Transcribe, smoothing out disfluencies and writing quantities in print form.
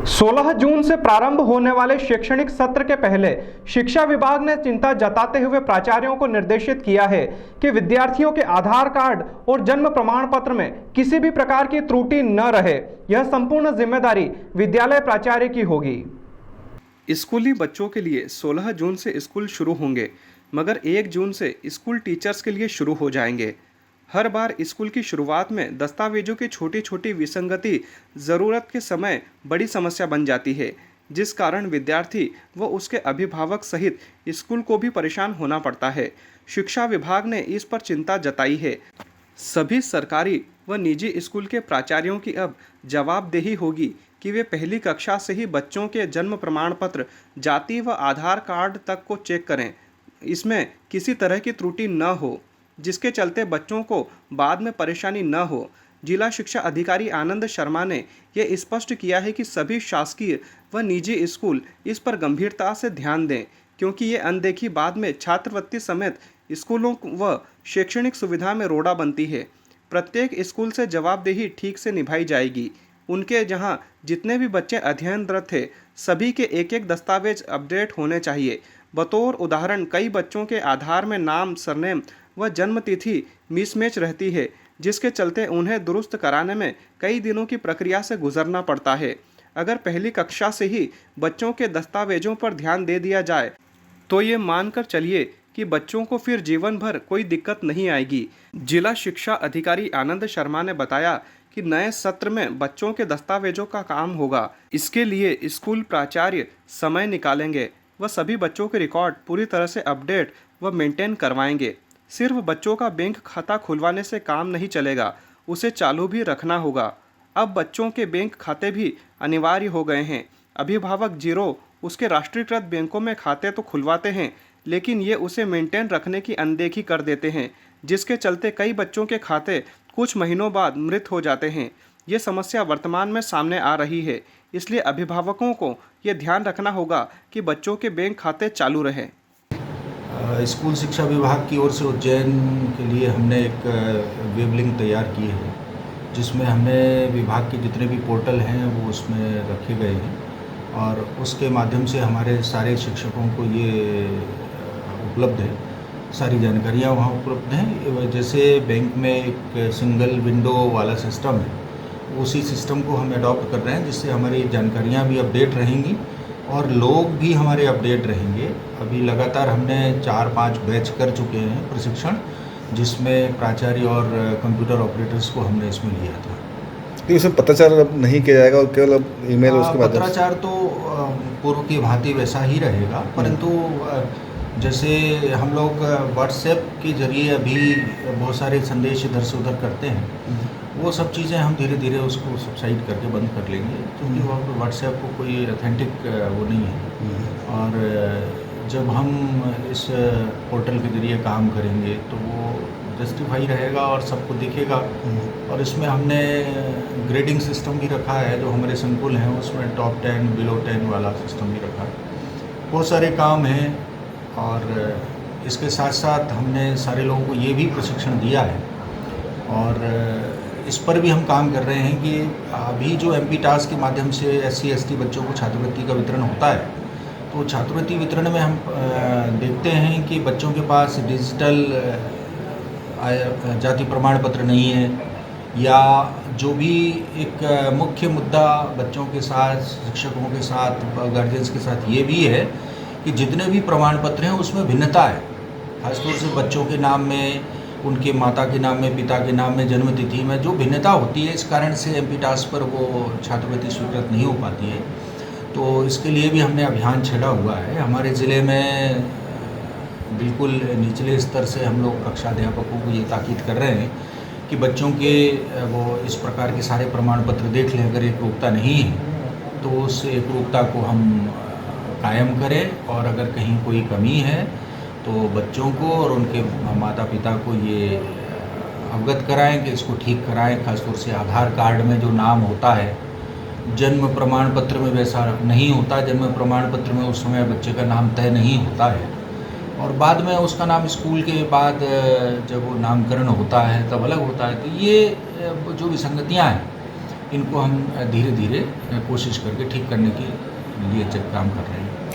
16 जून से प्रारंभ होने वाले शैक्षणिक सत्र के पहले शिक्षा विभाग ने चिंता जताते हुए प्राचार्यों को निर्देशित किया है कि विद्यार्थियों के आधार कार्ड और जन्म प्रमाण पत्र में किसी भी प्रकार की त्रुटि न रहे। यह संपूर्ण जिम्मेदारी विद्यालय प्राचार्य की होगी। स्कूली बच्चों के लिए 16 जून से स्कूल शुरू होंगे, मगर 1 जून से स्कूल टीचर्स के लिए शुरू हो जाएंगे। हर बार स्कूल की शुरुआत में दस्तावेजों की छोटी छोटी विसंगति ज़रूरत के समय बड़ी समस्या बन जाती है, जिस कारण विद्यार्थी व उसके अभिभावक सहित स्कूल को भी परेशान होना पड़ता है। शिक्षा विभाग ने इस पर चिंता जताई है। सभी सरकारी व निजी स्कूल के प्राचार्यों की अब जवाबदेही होगी कि वे पहली कक्षा से ही बच्चों के जन्म प्रमाण पत्र, जाति व आधार कार्ड तक को चेक करें। इसमें किसी तरह की त्रुटि न हो, जिसके चलते बच्चों को बाद में परेशानी न हो। जिला शिक्षा अधिकारी आनंद शर्मा ने यह स्पष्ट किया है कि सभी शासकीय व निजी स्कूल इस पर गंभीरता से ध्यान दें, क्योंकि ये अनदेखी बाद में छात्रवृत्ति समेत स्कूलों व शैक्षणिक सुविधा में रोड़ा बनती है। प्रत्येक स्कूल से जवाबदेही ठीक से निभाई जाएगी। उनके जहां जितने भी बच्चे अध्ययनरत थे, सभी के एक एक दस्तावेज अपडेट होने चाहिए। बतौर उदाहरण, कई बच्चों के आधार में नाम, सरनेम व जन्म तिथि मिसमैच रहती है, जिसके चलते उन्हें दुरुस्त कराने में कई दिनों की प्रक्रिया से गुजरना पड़ता है। अगर पहली कक्षा से ही बच्चों के दस्तावेजों पर ध्यान दे दिया जाए तो ये मानकर चलिए कि बच्चों को फिर जीवन भर कोई दिक्कत नहीं आएगी। जिला शिक्षा अधिकारी आनंद शर्मा ने बताया कि नए सत्र में बच्चों के दस्तावेजों का काम होगा। इसके लिए स्कूल प्राचार्य समय निकालेंगे व सभी बच्चों के रिकॉर्ड पूरी तरह से अपडेट व मेंटेन करवाएंगे। सिर्फ बच्चों का बैंक खाता खुलवाने से काम नहीं चलेगा, उसे चालू भी रखना होगा। अब बच्चों के बैंक खाते भी अनिवार्य हो गए हैं। अभिभावक जीरो उसके राष्ट्रीयकृत बैंकों में खाते तो खुलवाते हैं, लेकिन ये उसे मेंटेन रखने की अनदेखी कर देते हैं, जिसके चलते कई बच्चों के खाते कुछ महीनों बाद मृत हो जाते हैं। ये समस्या वर्तमान में सामने आ रही है, इसलिए अभिभावकों को ये ध्यान रखना होगा कि बच्चों के बैंक खाते चालू रहें। स्कूल शिक्षा विभाग की ओर से उज्जैन के लिए हमने एक वेब लिंक तैयार की है, जिसमें हमने विभाग के जितने भी पोर्टल हैं वो उसमें रखे गए हैं और उसके माध्यम से हमारे सारे शिक्षकों को ये उपलब्ध है, सारी जानकारियाँ वहाँ उपलब्ध हैं। जैसे बैंक में एक सिंगल विंडो वाला सिस्टम है, उसी सिस्टम को हम अडॉप्ट कर रहे हैं, जिससे हमारी जानकारियाँ भी अपडेट रहेंगी और लोग भी हमारे अपडेट रहेंगे। अभी लगातार हमने 4-5 बैच कर चुके हैं प्रशिक्षण, जिसमें प्राचार्य और कंप्यूटर ऑपरेटर्स को हमने इसमें लिया था। तो इसमें पत्राचार अब नहीं किया जाएगा और केवल अब ईमेल उसके बाद? पत्राचार तो पूर्व की भांति वैसा ही रहेगा, परंतु जैसे हम लोग व्हाट्सएप के जरिए अभी बहुत सारे संदेश इधर से उधर करते हैं, वो सब चीज़ें हम धीरे धीरे उसको सबसाइड करके बंद कर लेंगे, क्योंकि वहाँ पर व्हाट्सएप को कोई ऑथेंटिक वो नहीं है। और जब हम इस पोर्टल के जरिए काम करेंगे तो वो जस्टिफाई रहेगा और सबको दिखेगा। और इसमें हमने ग्रेडिंग सिस्टम भी रखा है, जो हमारे संकुल हैं उसमें टॉप 10 बिलो 10 वाला सिस्टम भी रखा है। बहुत सारे काम हैं और इसके साथ साथ हमने सारे लोगों को ये भी प्रशिक्षण दिया है और इस पर भी हम काम कर रहे हैं कि अभी जो MP टास्क के माध्यम से SC ST बच्चों को छात्रवृत्ति का वितरण होता है, तो छात्रवृत्ति वितरण में हम देखते हैं कि बच्चों के पास डिजिटल जाति प्रमाण पत्र नहीं है, या जो भी एक मुख्य मुद्दा बच्चों के साथ, शिक्षकों के साथ, गार्जियंस के साथ ये भी है कि जितने भी प्रमाण पत्र हैं उसमें भिन्नता है। खासतौर से बच्चों के नाम में, उनके माता के नाम में, पिता के नाम में, जन्म तिथि में जो भिन्नता होती है, इस कारण से MP टास्क पर वो छात्रवृत्ति स्वीकृत नहीं हो पाती है। तो इसके लिए भी हमने अभियान छेड़ा हुआ है। हमारे ज़िले में बिल्कुल निचले स्तर से हम लोग कक्षा अध्यापकों को ये ताकीद कर रहे हैं कि बच्चों के वो इस प्रकार के सारे प्रमाण पत्र देख लें। अगर एकरूपता नहीं है तो उस एकरूपता को हम कायम करें, और अगर कहीं कोई कमी है तो बच्चों को और उनके माता पिता को ये अवगत कराएं कि इसको ठीक कराएं। खासतौर से आधार कार्ड में जो नाम होता है, जन्म प्रमाण पत्र में वैसा नहीं होता। जन्म प्रमाण पत्र में उस समय बच्चे का नाम तय नहीं होता है और बाद में उसका नाम स्कूल के बाद जब वो नामकरण होता है तब अलग होता है। तो ये जो विसंगतियाँ हैं इनको हम धीरे धीरे कोशिश करके ठीक करने के लिए काम कर रहे हैं।